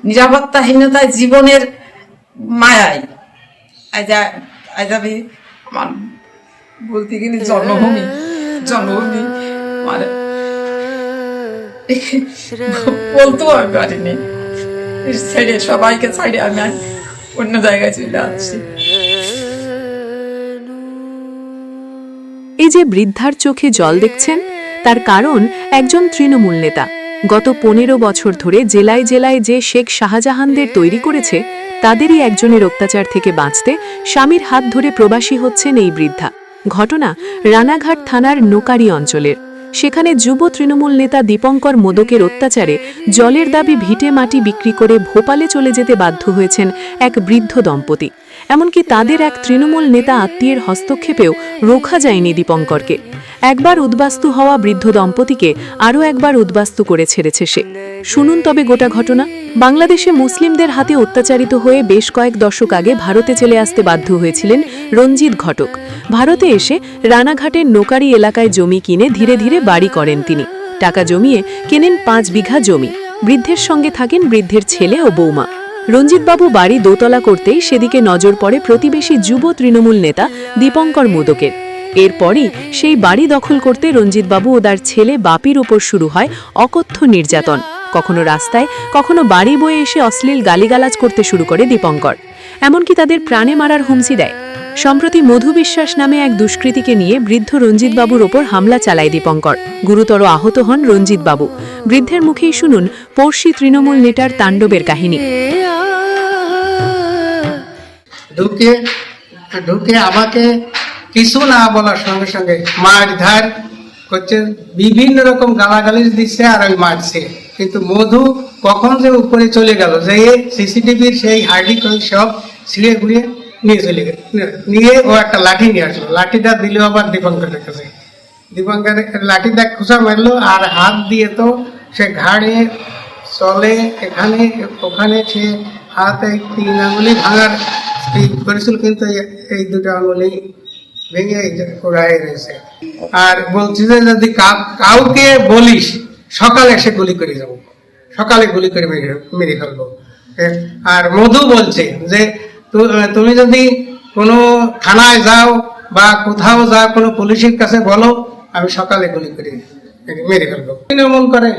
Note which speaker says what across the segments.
Speaker 1: নিরাপত্তাহীনতায়, জীবনের মায়ায় আজ আমি আমার বলতে গেলে জন্মভূমি মানে বলতেও আমি পারিনি। ছেড়ে সবাইকে ছাড়ে আমি অন্য জায়গায় চলে আসছি।
Speaker 2: এই যে বৃদ্ধার চোখে জল দেখছেন, তার কারণ একজন তৃণমূল নেতা গত 15 বছর ধরে জেলায় জেলায় যে শেখ শাহজাহানদের তৈরি করেছে, তাদেরই একজনের অত্যাচার থেকে বাঁচতে স্বামীর হাত ধরে প্রবাসী হচ্ছেন এই বৃদ্ধা। ঘটনা রানাঘাট থানার নোকারি অঞ্চলের। সেখানে যুব তৃণমূল নেতা দীপঙ্কর মোদকের অত্যাচারে জলের দাবি ভিটে মাটি বিক্রি করে ভোপালে চলে যেতে বাধ্য হয়েছেন এক বৃদ্ধ দম্পতি। এমনকি তাদের এক তৃণমূল নেতা আত্মীয়ের হস্তক্ষেপেও রোখা যায়নি দীপঙ্করকে। একবার উদ্বাস্তু হওয়া বৃদ্ধ দম্পতিকে আরও একবার উদ্বাস্তু করে ছেড়েছে সে। শুনুন তবে গোটা ঘটনা। বাংলাদেশে মুসলিমদের হাতে অত্যাচারিত হয়ে বেশ কয়েক দশক আগে ভারতে চলে আসতে বাধ্য হয়েছিলেন রঞ্জিত ঘটক। ভারতে এসে রানাঘাটের নোকারি এলাকায় জমি কিনে ধীরে ধীরে বাড়ি করেন তিনি। টাকা জমিয়ে কেনেন 5 বিঘা জমি। বৃদ্ধের সঙ্গে থাকেন বৃদ্ধের ছেলে ও বৌমা। রঞ্জিতবাবু বাড়ি দোতলা করতেই সেদিকে নজর পড়ে প্রতিবেশী যুব তৃণমূল নেতা দীপঙ্কর মোদকের। এরপরই সেই বাড়ি দখল করতে রঞ্জিতবাবু ও তার ছেলে বাপির উপর শুরু হয় অকথ্য নির্যাতন। কখনো রাস্তায়, কখনো বাড়ি বয়ে এসে অশ্লীল গালিগালাজ করতে শুরু করে দীপঙ্কর। এমনকি তাদের প্রাণে মারার হুমকি দেয়। সম্প্রতি মধু বিশ্বাস নামে এক দুষ্কৃতীকে নিয়ে বৃদ্ধ রঞ্জিতবাবুর ওপর হামলা চালায় দীপঙ্কর। গুরুতর আহত হন রঞ্জিতবাবু। বৃদ্ধের মুখেই শুনুন পড়শি তৃণমূল নেতার তাণ্ডবের কাহিনী।
Speaker 3: ঢুকে আমাকে কিছু না বলার সঙ্গে সঙ্গে মারধার করছে, বিভিন্ন রকম গালাগালি দিচ্ছে আর ওই মারছে। কিন্তু মধু কখন যে উপরে চলে গেল, যে সিসিটিভির সেই হার্ডি সব ছিঁড়ে গুড়িয়ে নিয়ে চলে গেল। নিয়ে ও একটা লাঠি নিয়ে আসলো, লাঠিটা দিল আবার দীপঙ্করের কাছে। দীপঙ্করের লাঠিটা খুঁচা মারলো আর হাত দিয়ে তো সে ঘাড়ে চলে এখানে ওখানে, সে হাতে 3 আঙুলি ভাঙার করেছিল, কিন্তু এই 2টা আঙুলি ভেঙে ওড়াই রয়েছে। আর বলছি যে যদি কাউকে বলিস সকালে এসে গুলি করে যাবো, সকালে গুলি করে মেরে ফেলবো। আর মধু বলছে যে তুমি যদি কোনো থানায় যাও বা কোথাও যাও, কোনো পুলিশের কাছে বলো, আমি সকালে গুলি করে মেরে ফেলবো। তৃণমূল করে,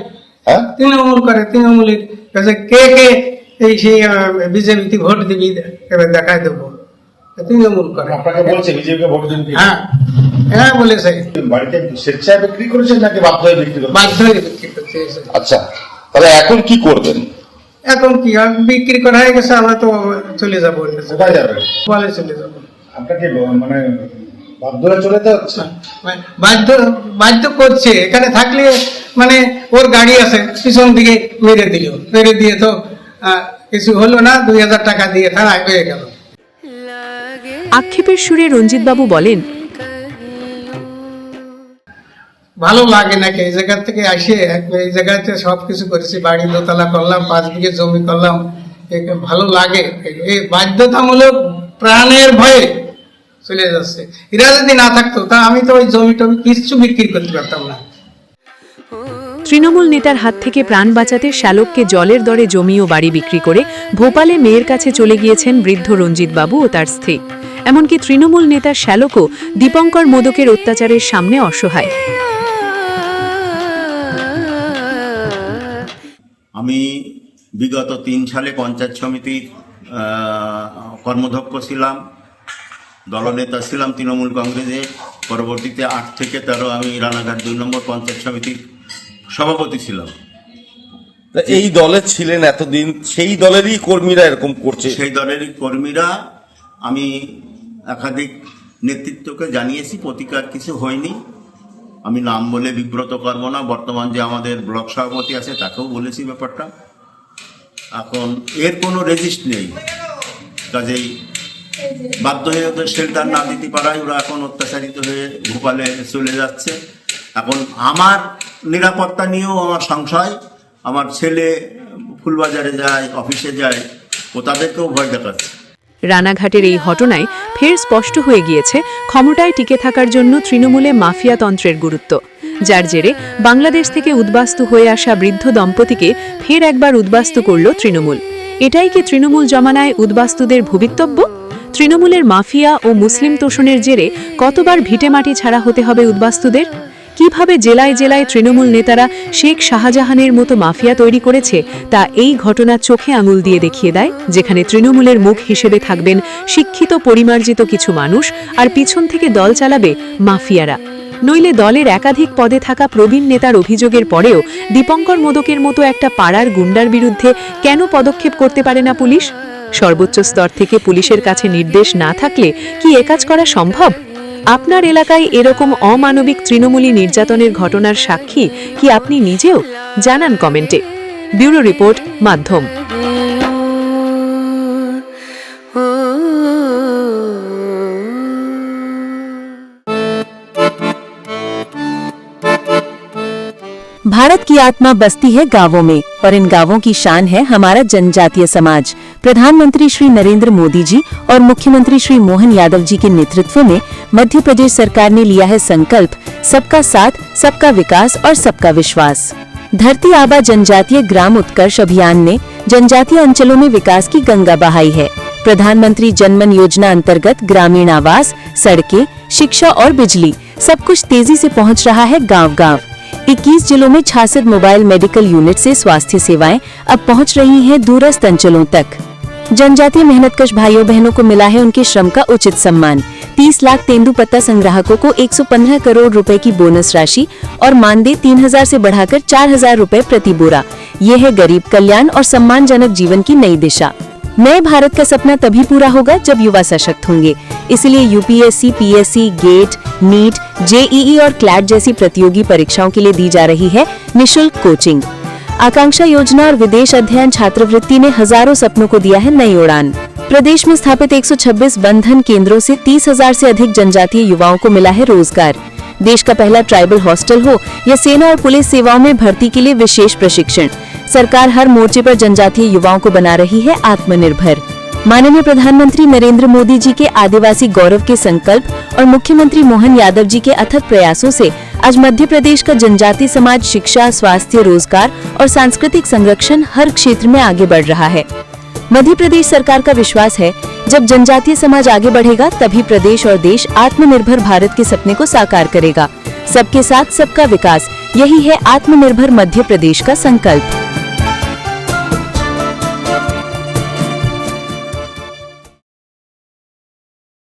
Speaker 3: তৃণমূলের কাছে কে কে এই সেই বিজেপিতে ভোট দিবি এবার দেখাই দেবো। তৃণমূল করে।
Speaker 4: আপনাকে বলছে বিজেপিকে ভোট দিন?
Speaker 3: হ্যাঁ বলেছে।
Speaker 4: বাড়িতে স্বেচ্ছায় বিক্রি করেছেন নাকি বাধ্য হয়ে বিক্রি করছেন?
Speaker 3: বাধ্য হয়ে বিক্রি করছে।
Speaker 4: আচ্ছা, তাহলে এখন কি করবেন?
Speaker 3: এখন কি বিক্রি করা হয়ে গেছে, আমরা তো চলে যাবো।
Speaker 4: কোথায় যাবেন?
Speaker 3: বলে চলে যাবো।
Speaker 4: আপনাকে মানে বাধ্য হয়ে চলে যেতে হচ্ছে?
Speaker 3: বাধ্য করছে। এখানে থাকলে মানে ওর গাড়ি আছে, পিছন দিকে মেরে দিয়ে তো কিছু হলো না, 2000 টাকা দিয়ে থানায় হয়ে গেল।
Speaker 2: আক্ষেপের সুরে রঞ্জিতবাবু বলেন,
Speaker 3: ভালো লাগে নাকি এই জায়গা থেকে আসে? এই জায়গাতে সবকিছু করেছি, বাড়ি দোতলা করলাম, 5 বিঘে জমি করলাম, ভালো লাগে। এই বাধ্যতামূলক প্রাণের ভয়ে চলে যাচ্ছে। এরা যদি না থাকতো তা আমি তো ওই জমি টমি কিছু বিক্রি করতে পারতাম না।
Speaker 2: তৃণমূল নেতার হাত থেকে প্রাণ বাঁচাতে শ্যালককে জলের দরে জমি ও বাড়ি বিক্রি করে ভোপালে মেয়ের কাছে চলে গিয়েছেন বৃদ্ধ রঞ্জিতবাবু ও তার স্ত্রী। এমনকি তৃণমূল নেতা শ্যালকও দীপঙ্কর মোদকের অত্যাচারের সামনে অসহায়।
Speaker 5: আমি বিগত 3 সালে পঞ্চায়েত সমিতির কর্মধ্যক্ষ ছিলাম, দলনেতা ছিলাম তৃণমূল কংগ্রেসের। পরবর্তীতে 8 থেকে 13 আমি রানাঘাট 2 নম্বর পঞ্চায়েত সমিতির সভাপতি ছিলাম।
Speaker 6: এই দলে ছিলেন এতদিন, সেই দলেরই কর্মীরা এরকম করছে?
Speaker 5: সেই দলেরই কর্মীরা। আমি একাধিক নেতৃত্বকে জানিয়েছি, প্রতিকার কিছু হয়নি। আমি নাম বলে বিব্রত করবো না, বর্তমান যে আমাদের ব্লক সভাপতি আছে তাকেও বলেছি ব্যাপারটা। এখন এর কোনো রেজিস্ট নেই, কাজেই বাধ্য হয়ে ওদের শেল্টার না দিতে পারায় ওরা এখন অত্যাচারিত হয়ে ভোপালে চলে যাচ্ছে। এখন আমার নিরাপত্তা নিয়েও আমার সংশয়। আমার ছেলে ফুলবাজারে যায়, অফিসে যায়, ও তাদেরকেও ভয় দেখাচ্ছে।
Speaker 2: রানাঘাটের এই ঘটনায় ফের স্পষ্ট হয়ে গিয়েছে ক্ষমতায় টিকে থাকার জন্য তৃণমূলে মাফিয়াতন্ত্রের গুরুত্ব। যার জেরে বাংলাদেশ থেকে উদ্বাস্তু হয়ে আসা বৃদ্ধ দম্পতিকে ফের একবার উদ্বাস্তু করল তৃণমূল। এটাই কি তৃণমূল জমানায় উদ্বাস্তুদের ভবিতব্য? তৃণমূলের মাফিয়া ও মুসলিম তোষণের জেরে কতবার ভিটেমাটি ছাড়া হতে হবে উদ্বাস্তুদের? কিভাবে জেলায় জেলায় তৃণমূল নেতারা শেখ শাহজাহানের মতো মাফিয়া তৈরি করেছে তা এই ঘটনা চোখে আঙুল দিয়ে দেখিয়ে দেয়, যেখানে তৃণমূলের মুখ হিসেবে থাকবেন শিক্ষিত পরিমার্জিত কিছু মানুষ, আর পিছন থেকে দল চালাবে মাফিয়ারা। নইলে দলের একাধিক পদে থাকা প্রবীণ নেতার অভিযোগের পরেও দীপঙ্কর মোদকের মতো একটা পাড়ার গুন্ডার বিরুদ্ধে কেন পদক্ষেপ করতে পারে না পুলিশ? সর্বোচ্চ স্তর থেকে পুলিশের কাছে নির্দেশ না থাকলে কি একাজ করা সম্ভব? আপনার এলাকায় এরকম অমানবিক তৃণমূলী নির্যাতনের ঘটনার সাক্ষী কি আপনি নিজেও? জানান কমেন্টে। ব্যুরো রিপোর্ট, মাধ্যম।
Speaker 7: भारत की आत्मा बसती है गांवों में और इन गांवों की शान है हमारा जनजातीय समाज। प्रधानमंत्री श्री नरेंद्र मोदी जी और मुख्यमंत्री श्री मोहन यादव जी के नेतृत्व में मध्य प्रदेश सरकार ने लिया है संकल्प सबका साथ, सबका विकास और सबका विश्वास। धरती आबा जनजातीय ग्राम उत्कर्ष अभियान ने जनजातीय अंचलों में विकास की गंगा बहाई है। प्रधानमंत्री जनमन योजना अंतर्गत ग्रामीण आवास, सड़कें, शिक्षा और बिजली सब कुछ तेजी से पहुंच रहा है गांव-गांव। 21 जिलों में 66 मोबाइल मेडिकल यूनिट से स्वास्थ्य सेवाएं अब पहुंच रही हैं दूरस्थ अंचलों तक। जनजातीय मेहनतकश भाइयों बहनों को मिला है उनके श्रम का उचित सम्मान। 30 लाख तेंदुपत्ता संग्राहकों को 115 करोड़ रुपए की बोनस राशि और मानदेय 3000 से बढ़ाकर 4000 रुपए प्रति बोरा। ये है गरीब कल्याण और सम्मानजनक जीवन की नई दिशा। नए भारत का सपना तभी पूरा होगा जब युवा सशक्त होंगे। इसलिए UPSC, PSC, GATE, NEET, JEE और क्लैट जैसी प्रतियोगी परीक्षाओं के लिए दी जा रही है निशुल्क कोचिंग। आकांक्षा योजना और विदेश अध्ययन छात्रवृत्ति ने हजारों सपनों को दिया है नई उड़ान। प्रदेश में स्थापित 126 बंधन केंद्रों से 30,000 से अधिक जनजातीय युवाओं को मिला है रोजगार। देश का पहला ट्राइबल हॉस्टल हो या सेना और पुलिस सेवाओं में भर्ती के लिए विशेष प्रशिक्षण, सरकार हर मोर्चे पर जनजातीय युवाओं को बना रही है आत्मनिर्भर। माननीय प्रधानमंत्री नरेंद्र मोदी जी के आदिवासी गौरव के संकल्प और मुख्यमंत्री मोहन यादव जी के अथक प्रयासों से आज मध्य प्रदेश का जनजातीय समाज शिक्षा, स्वास्थ्य, रोजगार और सांस्कृतिक संरक्षण हर क्षेत्र में आगे बढ़ रहा है। मध्य प्रदेश सरकार का विश्वास है जब जनजातीय समाज आगे बढ़ेगा तभी प्रदेश और देश आत्मनिर्भर भारत के सपने को साकार करेगा। सबके साथ, सबका विकास, यही है आत्मनिर्भर मध्य प्रदेश का संकल्प।